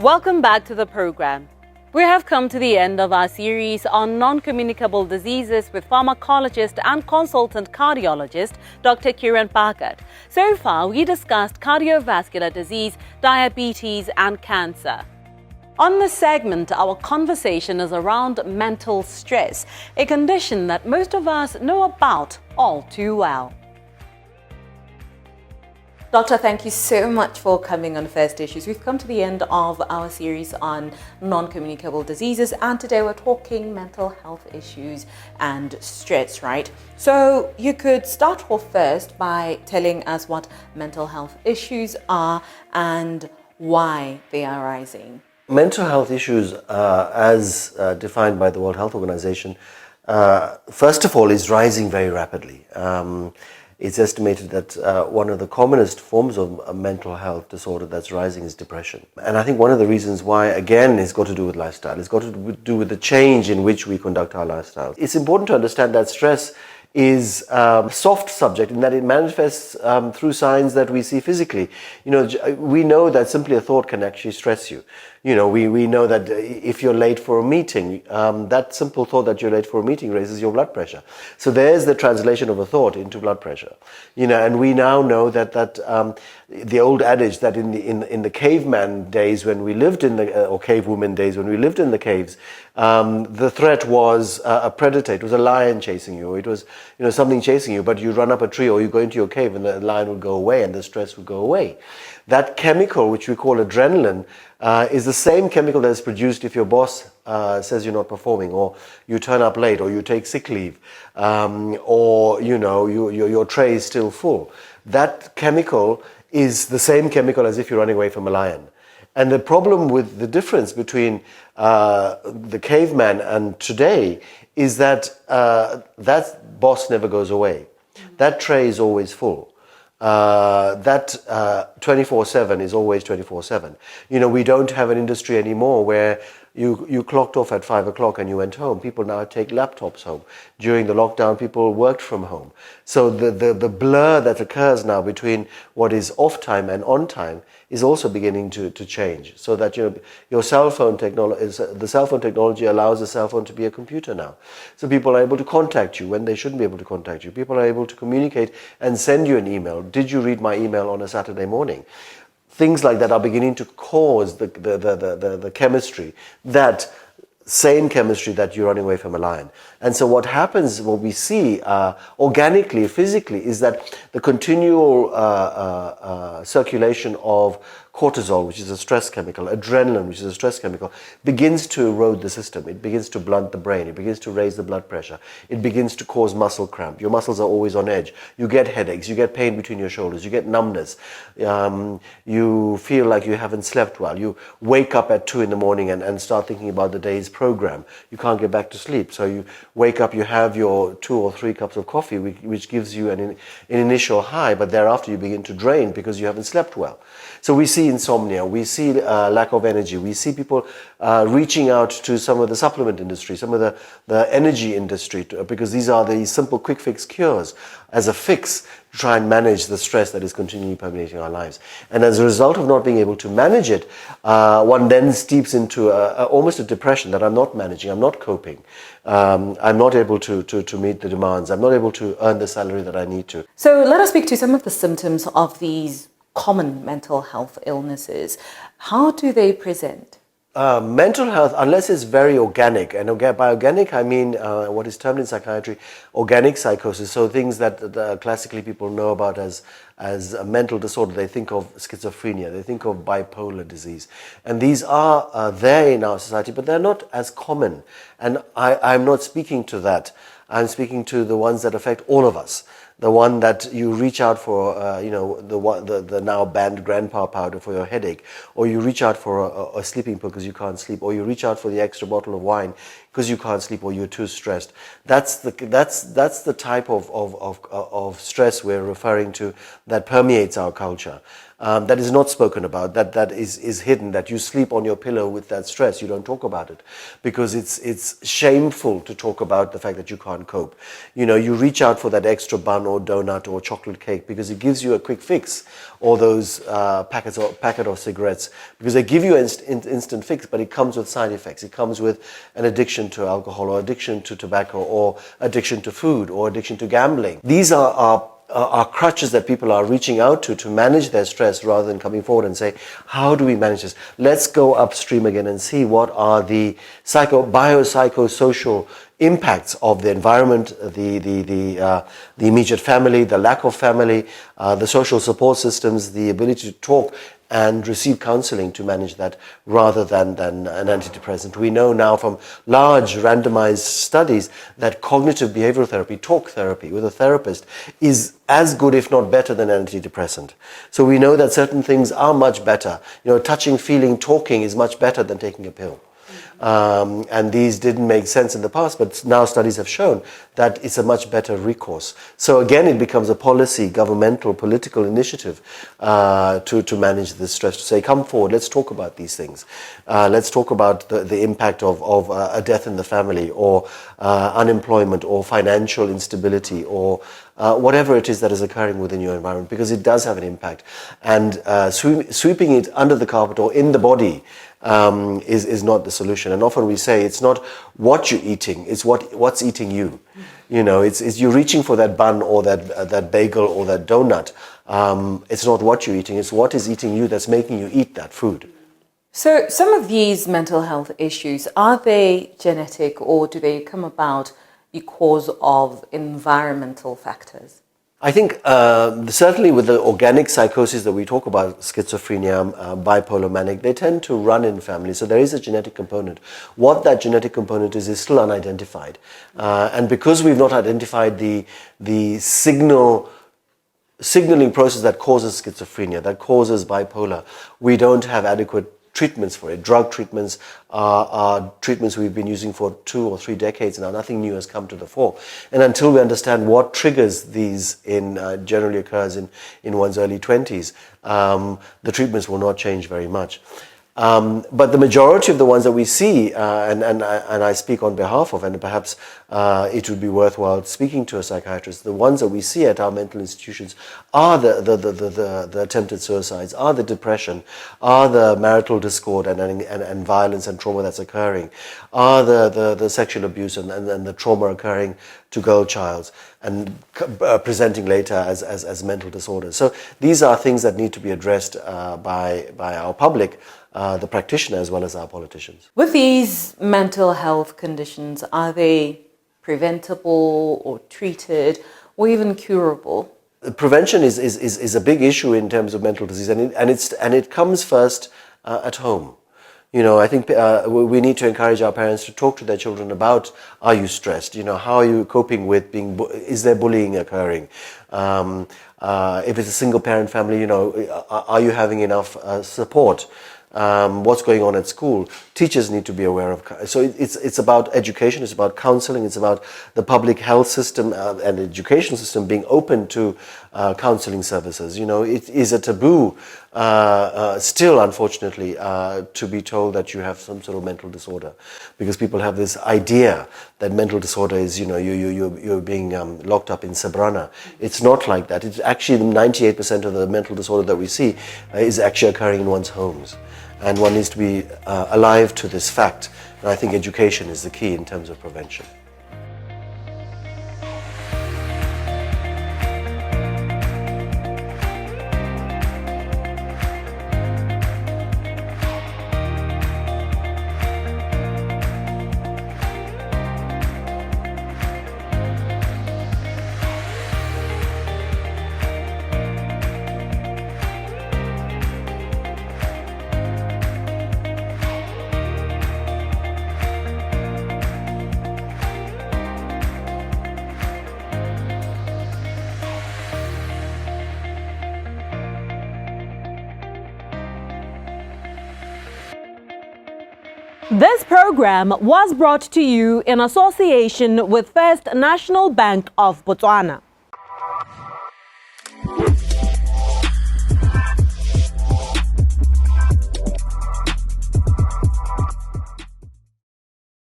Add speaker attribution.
Speaker 1: Welcome back to the program. We have come to the end of our series on non-communicable diseases with pharmacologist and consultant cardiologist Dr. Kiran Bhagat. So far, we discussed cardiovascular disease, diabetes and cancer. On this segment, our conversation is around mental stress, a condition that most of us know about all too well. Doctor, thank you so much for coming on First Issues. We've come to the end of our series on non-communicable diseases, and today we're talking mental health issues and stress, right? So you could start off first by telling us what mental health issues are and why they are rising.
Speaker 2: Mental health issues, as defined by the World Health Organization, first of all, is rising very rapidly. It's estimated that one of the commonest forms of a mental health disorder that's rising is depression. And I think one of the reasons why, again, it's got to do with lifestyle. It's got to do with the change in which we conduct our lifestyle. It's important to understand that stress is a soft subject in that it manifests through signs that we see physically. We know that simply a thought can actually stress you. We know that if you're late for a meeting, that simple thought that you're late for a meeting raises your blood pressure. So there's the translation of a thought into blood pressure. And we now know that the old adage that in the caveman days when we lived or cavewoman days when we lived in the caves, the threat was a predator. It was a lion chasing you. It was something chasing you, but you run up a tree or you go into your cave and the lion would go away and the stress would go away. That chemical, which we call adrenaline, is the same chemical that is produced if your boss says you're not performing, or you turn up late, or you take sick leave, or your tray is still full. That chemical is the same chemical as if you're running away from a lion. And the problem with the difference between the caveman and today is that that boss never goes away. That tray is always full. That 24/7 is always 24/7. We don't have an industry anymore where you clocked off at 5 o'clock and you went home. People now take laptops home. During the lockdown, people worked from home. So the blur that occurs now between what is off time and on time is also beginning to change. So that your cell phone the cell phone technology allows the cell phone to be a computer now. So people are able to contact you when they shouldn't be able to contact you. People are able to communicate and send you an email. Did you read my email on a Saturday morning? Things like that are beginning to cause the chemistry, that same chemistry that you're running away from a lion. And so what happens, what we see organically, physically, is that the continual circulation of cortisol, which is a stress chemical, adrenaline, which is a stress chemical, begins to erode the system. It begins to blunt the brain. It begins to raise the blood pressure. It begins to cause muscle cramp. Your muscles are always on edge. You get headaches. You get pain between your shoulders. You get numbness. You feel like you haven't slept well. You wake up at 2 in the morning and start thinking about the day's program. You can't get back to sleep. So you wake up, you have your 2 or 3 cups of coffee, which gives you an initial high, but thereafter you begin to drain because you haven't slept well. So we see insomnia, we see lack of energy, we see people reaching out to some of the supplement industry, some of the energy industry, because these are the simple quick fix cures as a fix to try and manage the stress that is continually permeating our lives. And as a result of not being able to manage it, one then steeps into almost a depression that I'm not managing, I'm not coping, I'm not able to meet the demands, I'm not able to earn the salary that I need to.
Speaker 1: So let us speak to some of the symptoms of these common mental health illnesses. How do they present?
Speaker 2: Mental health, unless it's very organic, and by organic I mean what is termed in psychiatry organic psychosis, so things that classically people know about as a mental disorder. They think of schizophrenia, they think of bipolar disease, and these are there in our society, but they're not as common, and I'm not speaking to that. I'm speaking to the ones that affect all of us. The one that you reach out for, the now banned grandpa powder for your headache, or you reach out for a sleeping pill because you can't sleep, or you reach out for the extra bottle of wine because you can't sleep or you're too stressed. That's the type of stress we're referring to that permeates our culture. that is not spoken about, that is hidden, that you sleep on your pillow with that stress. You don't talk about it because it's shameful to talk about the fact that you can't cope. You know, you reach out for that extra bun or donut or chocolate cake because it gives you a quick fix, or those packet of cigarettes, because they give you an instant fix, but it comes with side effects. It comes with an addiction to alcohol, or addiction to tobacco, or addiction to food, or addiction to gambling. These are crutches that people are reaching out to manage their stress, rather than coming forward and say, how do we manage this? Let's go upstream again and see what are the biopsychosocial impacts of the environment, the immediate family, the lack of family, the social support systems, the ability to talk and receive counseling to manage that, rather than an antidepressant. We know now from large randomized studies that cognitive behavioral therapy, talk therapy with a therapist, is as good, if not better, than an antidepressant. So we know that certain things are much better. You know, touching, feeling, talking is much better than taking a pill. And these didn't make sense in the past, but now studies have shown that it's a much better recourse. So again, it becomes a policy, governmental, political initiative to manage this stress, to say, come forward, let's talk about these things. Let's talk about the impact of a death in the family, or unemployment, or financial instability, or whatever it is that is occurring within your environment, because it does have an impact. And sweeping it under the carpet or in the body is not the solution. And often we say it's not what you're eating, it's what's eating you. You know, it's you're reaching for that bun or that bagel or that donut. It's not what you're eating, it's what is eating you that's making you eat that food.
Speaker 1: So some of these mental health issues, are they genetic, or do they come about because of environmental factors?
Speaker 2: I think certainly with the organic psychosis that we talk about, schizophrenia, bipolar, manic, they tend to run in families. So there is a genetic component. What that genetic component is still unidentified. And because we've not identified the signaling process that causes schizophrenia, that causes bipolar, we don't have adequate treatments for it. Drug treatments are treatments we've been using for 2 or 3 decades now. Nothing new has come to the fore. And until we understand what triggers these generally occurs in one's early 20s, the treatments will not change very much. But the majority of the ones that we see, and I speak on behalf of, and perhaps it would be worthwhile speaking to a psychiatrist, the ones that we see at our mental institutions are the attempted suicides, are the depression, are the marital discord and violence and trauma that's occurring, are the sexual abuse and the trauma occurring to girl childs and presenting later as mental disorders. So these are things that need to be addressed by our public, the practitioner, as well as our politicians.
Speaker 1: With these mental health conditions, are they preventable or treated or even curable?
Speaker 2: Prevention is a big issue in terms of mental disease, and it comes first at home. You know, I think we need to encourage our parents to talk to their children about, are you stressed? You know, how are you coping with is there bullying occurring? If it's a single parent family, you know, are you having enough support? What's going on at school? Teachers need to be aware of. So it's about education, it's about counseling, it's about the public health system and education system being open to counseling services. You know, it is a taboo still, unfortunately, to be told that you have some sort of mental disorder, because people have this idea that mental disorder is, you know, you're being locked up in Sabrana. It's not like that. It's actually 98% of the mental disorder that we see is actually occurring in one's homes. And one needs to be alive to this fact. And I think education is the key in terms of prevention.
Speaker 1: This program was brought to you in association with First National Bank of Botswana.